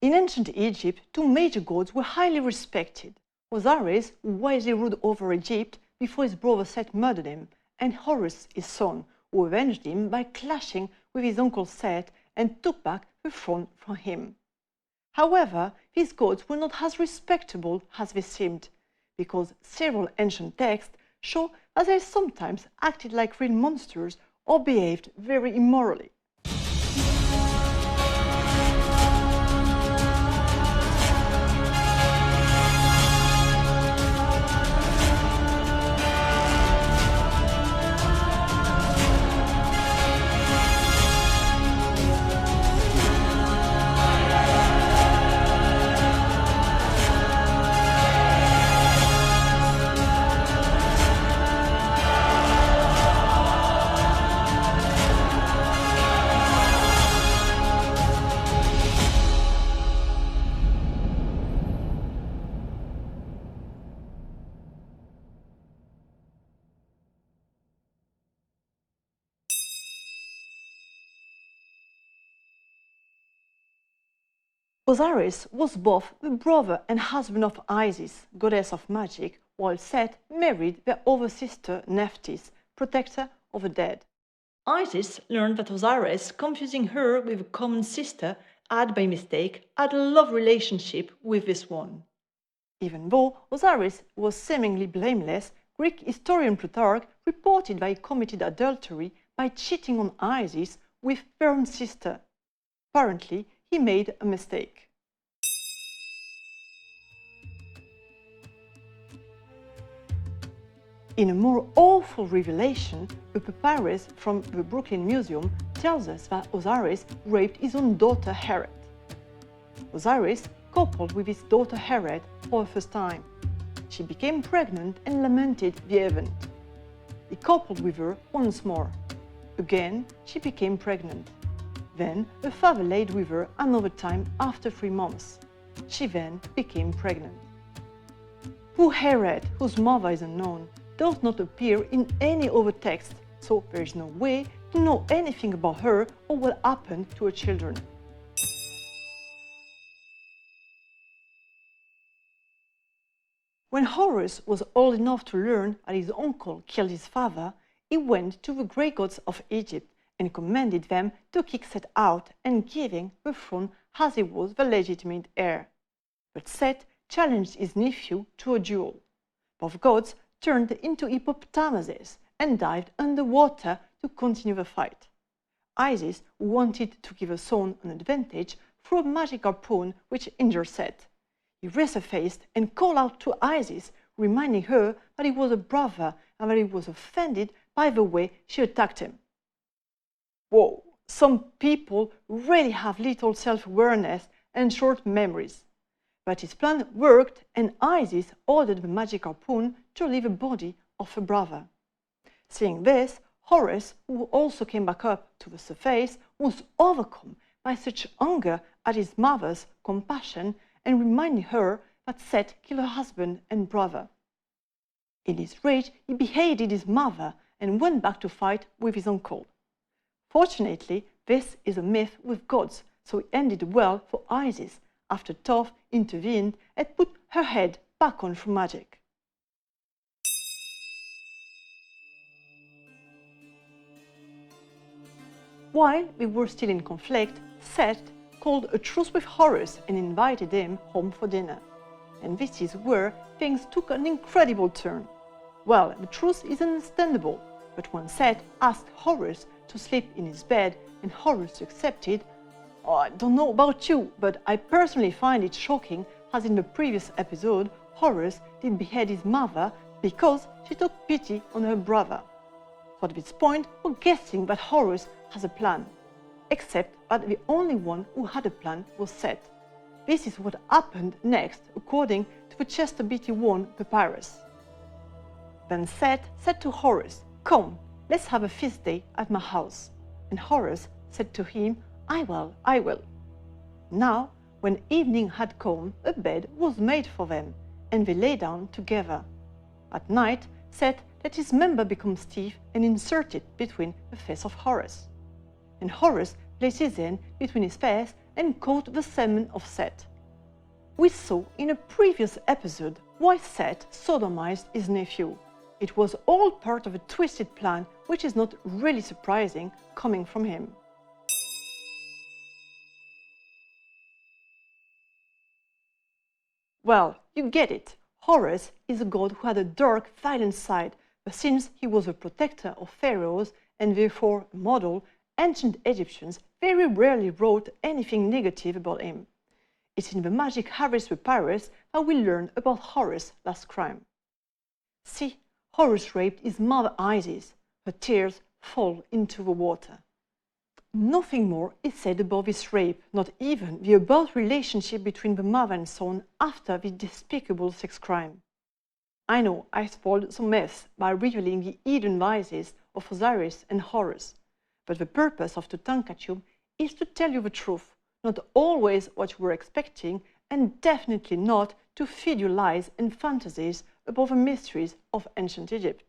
In ancient Egypt, two major gods were highly respected. Osiris, who wisely ruled over Egypt before his brother Seth murdered him, and Horus, his son, who avenged him by clashing with his uncle Seth and took back the throne from him. However, these gods were not as respectable as they seemed, because several ancient texts show that they sometimes acted like real monsters or behaved very immorally. Osiris was both the brother and husband of Isis, goddess of magic, while Seth married their other sister Nephthys, protector of the dead. Isis learned that Osiris, confusing her with a common sister, had by mistake had a love relationship with this one. Even though Osiris was seemingly blameless, Greek historian Plutarch reported that he committed adultery by cheating on Isis with their own sister. Apparently, he made a mistake. In a more awful revelation, a papyrus from the Brooklyn Museum tells us that Osiris raped his own daughter Heret. Osiris coupled with his daughter Heret for the first time. She became pregnant and lamented the event. He coupled with her once more. Again, she became pregnant. Then her father laid with her another time after 3 months. She then became pregnant. Poor Heret, whose mother is unknown, does not appear in any other text, so there is no way to know anything about her or what happened to her children. When Horus was old enough to learn that his uncle killed his father, he went to the great gods of Egypt and commanded them to kick Seth out and give him the throne as he was the legitimate heir. But Seth challenged his nephew to a duel. Both gods turned into hippopotamuses and dived underwater to continue the fight. Isis, who wanted to give her son an advantage, threw a magic harpoon which injured Seth. He resurfaced and called out to Isis, reminding her that he was a brother and that he was offended by the way she attacked him. Whoa, some people really have little self-awareness and short memories. But his plan worked and Isis ordered the magic harpoon to leave the body of her brother. Seeing this, Horus, who also came back up to the surface, was overcome by such anger at his mother's compassion and reminding her that Seth killed her husband and brother. In his rage, he beheaded his mother and went back to fight with his uncle. Fortunately, this is a myth with gods, so it ended well for Isis after Thoth intervened and put her head back on through magic. While they were still in conflict, Seth called a truce with Horus and invited him home for dinner. And this is where things took an incredible turn. Well, the truce is understandable, but when Seth asked Horus to sleep in his bed and Horus accepted, I don't know about you, but I personally find it shocking, as in the previous episode, Horus did behead his mother because she took pity on her brother. So at this point, we're guessing that Horus has a plan, except that the only one who had a plan was Seth. This is what happened next, according to the Chester BT1 papyrus. Then Seth said to Horus, "Come, let's have a feast day at my house." And Horus said to him, I will. Now, when evening had come, a bed was made for them, and they lay down together. At night, Seth let his member become stiff and insert it between the face of Horus. And Horus placed his hand between his face and caught the semen of Seth. We saw in a previous episode why Seth sodomized his nephew. It was all part of a twisted plan, which is not really surprising coming from him. Well, you get it. Horus is a god who had a dark, violent side, but since he was a protector of pharaohs and therefore a model, ancient Egyptians very rarely wrote anything negative about him. It's in the magic Harris papyrus that we learn about Horus' last crime. See, Horus raped his mother Isis. Her tears fall into the water. Nothing more is said about this rape, not even the above relationship between the mother and son after the despicable sex crime. I know I spoiled some myths by revealing the hidden vices of Osiris and Horus, but the purpose of ToutankaTube is to tell you the truth, not always what you were expecting, and definitely not to feed you lies and fantasies about the mysteries of ancient Egypt.